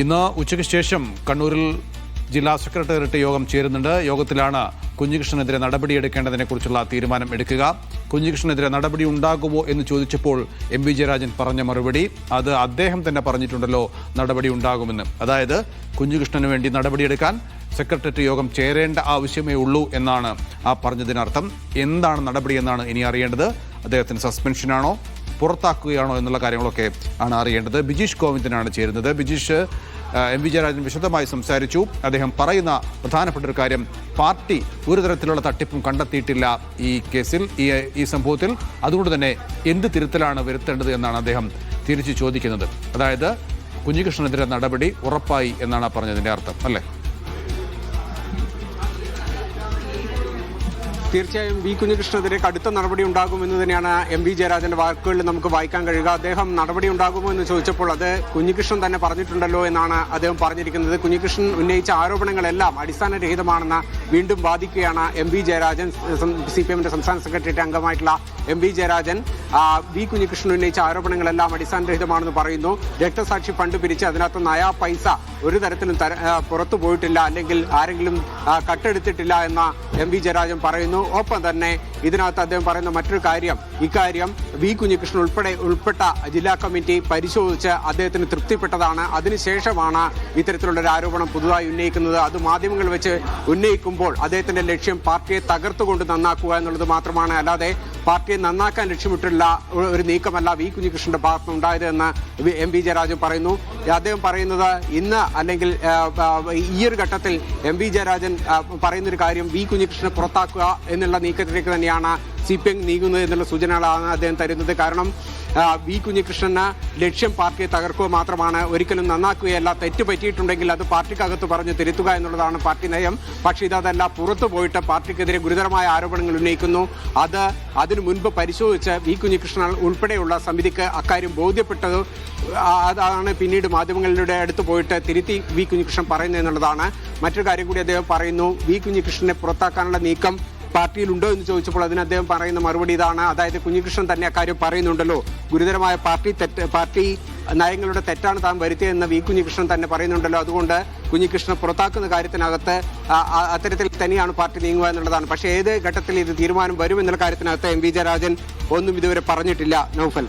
ഇന്ന് ഉച്ചയ്ക്ക് ശേഷം കണ്ണൂരിൽ ജില്ലാ സെക്രട്ടേറിയറ്റ് യോഗം ചേരുന്നുണ്ട്. യോഗത്തിലാണ് കുഞ്ഞികൃഷ്ണനെതിരെ നടപടിയെടുക്കേണ്ടതിനെക്കുറിച്ചുള്ള തീരുമാനം എടുക്കുക. കുഞ്ഞികൃഷ്ണനെതിരെ നടപടി ഉണ്ടാകുമോ എന്ന് ചോദിച്ചപ്പോൾ എം.വി. ജയരാജൻ പറഞ്ഞ മറുപടി അത് അദ്ദേഹം തന്നെ പറഞ്ഞിട്ടുണ്ടല്ലോ നടപടി ഉണ്ടാകുമെന്ന്. അതായത് കുഞ്ഞികൃഷ്ണന് വേണ്ടി നടപടിയെടുക്കാൻ സെക്രട്ടേറിയറ്റ് യോഗം ചേരേണ്ട ആവശ്യമേ ഉള്ളൂ എന്നാണ് ആ പറഞ്ഞതിനർത്ഥം. എന്താണ് നടപടി എന്നാണ് ഇനി അറിയേണ്ടത്. അദ്ദേഹത്തിന് സസ്പെൻഷനാണോ പുറത്താക്കുകയാണോ എന്നുള്ള കാര്യങ്ങളൊക്കെ ആണ് അറിയേണ്ടത്. ബിജീഷ് ഗോവിന്ദനാണ് ചേരുന്നത്. ബിജീഷ്, എം.വി. ജയരാജൻ വിശദമായി സംസാരിച്ചു. അദ്ദേഹം പറയുന്ന പ്രധാനപ്പെട്ട ഒരു കാര്യം, പാർട്ടി ഒരു തരത്തിലുള്ള തട്ടിപ്പും കണ്ടെത്തിയിട്ടില്ല ഈ കേസിൽ, ഈ സംഭവത്തിൽ. അതുകൊണ്ട് തന്നെ എന്ത് തിരുത്തലാണ് വരുത്തേണ്ടത് എന്നാണ് അദ്ദേഹം തിരിച്ചു ചോദിക്കുന്നത്. അതായത് കുഞ്ഞികൃഷ്ണനെതിരെ നടപടി ഉറപ്പായി എന്നാണ് പറഞ്ഞതിൻ്റെ അർത്ഥം, അല്ലേ? തീർച്ചയായും വി കുഞ്ഞികൃഷ്ണനെതിരെ കടുത്ത നടപടി ഉണ്ടാകുമെന്ന് തന്നെയാണ് എം.വി. ജയരാജന്റെ വാക്കുകളിൽ നമുക്ക് വായിക്കാൻ കഴിയുക. അദ്ദേഹം നടപടി ഉണ്ടാകുമോ എന്ന് ചോദിച്ചപ്പോൾ അത് കുഞ്ഞികൃഷ്ണൻ തന്നെ പറഞ്ഞിട്ടുണ്ടല്ലോ എന്നാണ് അദ്ദേഹം പറഞ്ഞിരിക്കുന്നത്. കുഞ്ഞികൃഷ്ണൻ ഉന്നയിച്ച ആരോപണങ്ങളെല്ലാം അടിസ്ഥാനരഹിതമാണെന്ന് വീണ്ടും വാദിക്കുകയാണ് എം.വി. ജയരാജൻ. CPMന്റെ സംസ്ഥാന സെക്രട്ടേറിയറ്റ് അംഗമായിട്ടുള്ള എം.വി. ജയരാജൻ വി കുഞ്ഞികൃഷ്ണൻ ഉന്നയിച്ച ആരോപണങ്ങളെല്ലാം അടിസ്ഥാനരഹിതമാണെന്ന് പറയുന്നു. രക്തസാക്ഷി ഫണ്ട് പിരിച്ച് അതിനകത്ത് നയാ പൈസ ഒരു തരത്തിലും പുറത്തു പോയിട്ടില്ല, അല്ലെങ്കിൽ ആരെങ്കിലും കട്ടെടുത്തിട്ടില്ല എന്ന എം.വി. ജയരാജൻ പറയുന്നു. ഒപ്പം തന്നെ ഇതിനകത്ത് അദ്ദേഹം പറയുന്ന മറ്റൊരു കാര്യം, ഇക്കാര്യം വി കുഞ്ഞികൃഷ്ണൻ ഉൾപ്പെട്ട ജില്ലാ കമ്മിറ്റി പരിശോധിച്ച് അദ്ദേഹത്തിന് തൃപ്തിപ്പെട്ടതാണ്. അതിനുശേഷമാണ് ഇത്തരത്തിലുള്ളൊരു ആരോപണം പുതുതായി ഉന്നയിക്കുന്നത്. അത് മാധ്യമങ്ങൾ വെച്ച് ഉന്നയിക്കുമ്പോൾ അദ്ദേഹത്തിന്റെ ലക്ഷ്യം പാർട്ടിയെ തകർത്തുകൊണ്ട് നന്നാക്കുക എന്നുള്ളത് മാത്രമാണ്, അല്ലാതെ പാർട്ടിയെ നന്നാക്കാൻ ലക്ഷ്യമിട്ടുള്ള ഒരു നീക്കമല്ല വി കുഞ്ഞികൃഷ്ണന്റെ ഭാഗത്ത് ഉണ്ടായത് എന്ന് എം.വി. ജയരാജൻ പറയുന്നു. അദ്ദേഹം പറയുന്നത് ഇന്ന് അല്ലെങ്കിൽ ഈ ഒരു ഘട്ടത്തിൽ എം.വി. ജയരാജൻ പറയുന്നൊരു കാര്യം, വി കുഞ്ഞികൃഷ്ണനെ പുറത്താക്കുക എന്നുള്ള നീക്കത്തിലേക്ക് തന്നെയാണ് CPM നീങ്ങുന്നത് എന്നുള്ള സൂചനകളാണ് അദ്ദേഹം തരുന്നത്. കാരണം വി കുഞ്ഞികൃഷ്ണന് ലക്ഷ്യം പാർട്ടിയെ തകർക്കുക മാത്രമാണ്, ഒരിക്കലും നന്നാക്കുകയല്ല. തെറ്റ് പറ്റിയിട്ടുണ്ടെങ്കിൽ അത് പാർട്ടിക്കകത്ത് പറഞ്ഞ് തിരുത്തുക എന്നുള്ളതാണ് പാർട്ടി നയം. പക്ഷേ ഇതല്ല, പുറത്തു പോയിട്ട് പാർട്ടിക്കെതിരെ ഗുരുതരമായ ആരോപണങ്ങൾ ഉന്നയിക്കുന്നു. അതിനു മുൻപ് പരിശോധിച്ച് വി കുഞ്ഞികൃഷ്ണൻ ഉൾപ്പെടെയുള്ള സമിതിക്ക് അക്കാര്യം ബോധ്യപ്പെട്ടത്. അതാണ് പിന്നീട് മാധ്യമങ്ങളുടെ അടുത്ത് പോയിട്ട് തിരുത്തി വി കുഞ്ഞികൃഷ്ണൻ പറയുന്നത് എന്നുള്ളതാണ്. മറ്റൊരു കാര്യം കൂടി അദ്ദേഹം പറയുന്നു, വി കുഞ്ഞികൃഷ്ണനെ പുറത്താക്കാനുള്ള നീക്കം പാർട്ടിയിലുണ്ടോ എന്ന് ചോദിച്ചപ്പോൾ അതിന് അദ്ദേഹം പറയുന്ന മറുപടി ഇതാണ്. അതായത് കുഞ്ഞികൃഷ്ണൻ തന്നെ അക്കാര്യം പറയുന്നുണ്ടല്ലോ, ഗുരുതരമായ പാർട്ടി നയങ്ങളുടെ തെറ്റാണ് താൻ വരുത്തിയതെന്ന് വി കുഞ്ഞികൃഷ്ണൻ തന്നെ പറയുന്നുണ്ടല്ലോ. അതുകൊണ്ട് കുഞ്ഞികൃഷ്ണൻ പുറത്താക്കുന്ന കാര്യത്തിനകത്ത് അത്തരത്തിൽ തന്നെയാണ് പാർട്ടി നീങ്ങുക എന്നുള്ളതാണ്. പക്ഷേ ഏത് ഘട്ടത്തിൽ ഇത് തീരുമാനം വരും എന്നുള്ള കാര്യത്തിനകത്ത് എം.വി. ജയരാജൻ ഒന്നും ഇതുവരെ പറഞ്ഞിട്ടില്ല. നൗഫൽ.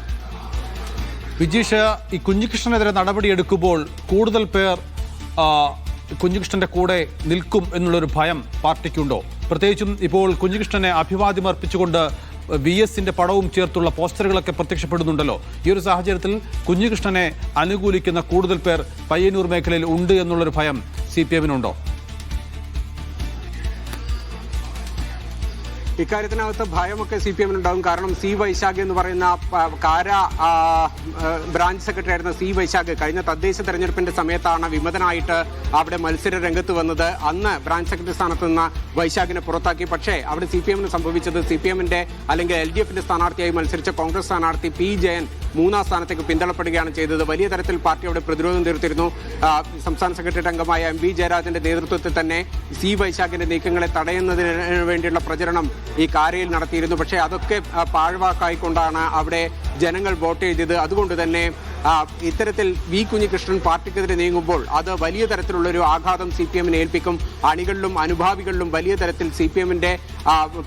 വിജീഷ്, ഈ കുഞ്ഞികൃഷ്ണനെതിരെ നടപടിയെടുക്കുമ്പോൾ കൂടുതൽ പേർ കുഞ്ഞികൃഷ്ണന്റെ കൂടെ നിൽക്കും എന്നുള്ളൊരു ഭയം പാർട്ടിക്കുണ്ടോ? പ്രത്യേകിച്ചും ഇപ്പോൾ കുഞ്ഞികൃഷ്ണനെ അഭിവാദ്യം അർപ്പിച്ചുകൊണ്ട് VS-ന്റെ പടവും ചേർത്തുള്ള പോസ്റ്ററുകളൊക്കെ പ്രത്യക്ഷപ്പെടുന്നുണ്ടല്ലോ. ഈ ഒരു സാഹചര്യത്തിൽ കുഞ്ഞികൃഷ്ണനെ അനുകൂലിക്കുന്ന കൂടുതൽ പേർ പയ്യന്നൂർ മേഖലയിൽ ഉണ്ട് എന്നുള്ളൊരു ഭയം CPM-നുണ്ടോ? ഇക്കാര്യത്തിനകത്ത് ഭയമൊക്കെ CPM-നുണ്ടാകും. കാരണം C. വൈശാഖ് എന്ന് പറയുന്ന കാര ബ്രാഞ്ച് സെക്രട്ടറി ആയിരുന്ന C. വൈശാഖ് കഴിഞ്ഞ തദ്ദേശ തെരഞ്ഞെടുപ്പിന്റെ സമയത്താണ് വിമതനായിട്ട് അവിടെ മത്സര രംഗത്ത് വന്നത്. അന്ന് ബ്രാഞ്ച് സെക്രട്ടറി സ്ഥാനത്ത് നിന്ന് വൈശാഖിനെ പുറത്താക്കി. പക്ഷേ അവിടെ CPM-ന് സംഭവിച്ചത്, CPM-ന്റെ അല്ലെങ്കിൽ LDF-ന്റെ സ്ഥാനാർത്ഥിയായി മത്സരിച്ച കോൺഗ്രസ് സ്ഥാനാർത്ഥി P. ജയൻ 3-ാം സ്ഥാനത്തേക്ക് പിന്തള്ളപ്പെടുകയാണ് ചെയ്തത്. വലിയ തരത്തിൽ പാർട്ടി അവിടെ പ്രതിരോധം തീർത്തിരുന്നു. സംസ്ഥാന സെക്രട്ടേറിയറ്റ് അംഗമായ എം.വി. ജയരാജന്റെ നേതൃത്വത്തിൽ തന്നെ C. വൈശാഖിന്റെ നീക്കങ്ങളെ തടയുന്നതിന് വേണ്ടിയുള്ള പ്രചരണം ഈ കാരയിൽ നടത്തിയിരുന്നു. പക്ഷേ അതൊക്കെ പാഴ്വാക്കായിക്കൊണ്ടാണ് അവിടെ ജനങ്ങൾ വോട്ട് ചെയ്തത്. അതുകൊണ്ട് തന്നെ ഇത്തരത്തിൽ വി കുഞ്ഞികൃഷ്ണൻ പാർട്ടിക്കെതിരെ നീങ്ങുമ്പോൾ അത് വലിയ തരത്തിലുള്ളൊരു ആഘാതം CPM-നെ ഏൽപ്പിക്കും. അണികളിലും അനുഭാവികളിലും വലിയ തരത്തിൽ CPM-ന്റെ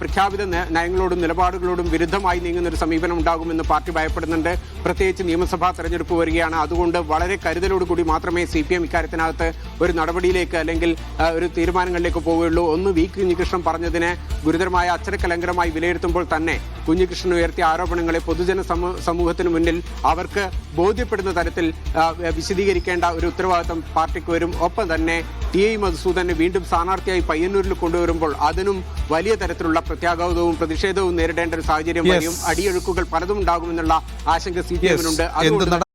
പ്രഖ്യാപിത നയങ്ങളോടും നിലപാടുകളോടും വിരുദ്ധമായി നീങ്ങുന്ന ഒരു സമീപനം ഉണ്ടാകുമെന്ന് പാർട്ടി ഭയപ്പെടുന്നുണ്ട്. പ്രത്യേകിച്ച് നിയമസഭാ തെരഞ്ഞെടുപ്പ് വരികയാണ്. അതുകൊണ്ട് വളരെ കരുതലോടുകൂടി മാത്രമേ CPM ഇക്കാര്യത്തിനകത്ത് ഒരു നടപടിയിലേക്ക് അല്ലെങ്കിൽ ഒരു തീരുമാനങ്ങളിലേക്ക് പോവുകയുള്ളൂ. ഒന്ന്, വി കുഞ്ഞികൃഷ്ണൻ പറഞ്ഞതിനെ ഗുരുതരമായ അച്ചടക്കലംഘനമായി വിലയിരുത്തുമ്പോൾ തന്നെ കുഞ്ഞികൃഷ്ണൻ ഉയർത്തിയ ആരോപണങ്ങളെ പൊതുജന സമൂഹത്തിന് മുന്നിൽ അവർക്ക് ബോധ്യപ്പെടുന്ന തരത്തിൽ വിശദീകരിക്കേണ്ട ഒരു ഉത്തരവാദിത്തം പാർട്ടിക്ക് വരും. ഒപ്പം തന്നെ ടി.ഐ. മധുസൂദനെ വീണ്ടും സ്ഥാനാർത്ഥിയായി പയ്യന്നൂരിൽ കൊണ്ടുവരുമ്പോൾ അതിനും വലിയ തരത്തിലുള്ള പ്രത്യാഘാതവും പ്രതിഷേധവും നേരിടേണ്ട ഒരു സാഹചര്യം വരും. അടിയൊഴുക്കുകൾ പലതും ഉണ്ടാകുമെന്നുള്ള ആശങ്ക CPM-നുണ്ട്. അതുകൊണ്ട്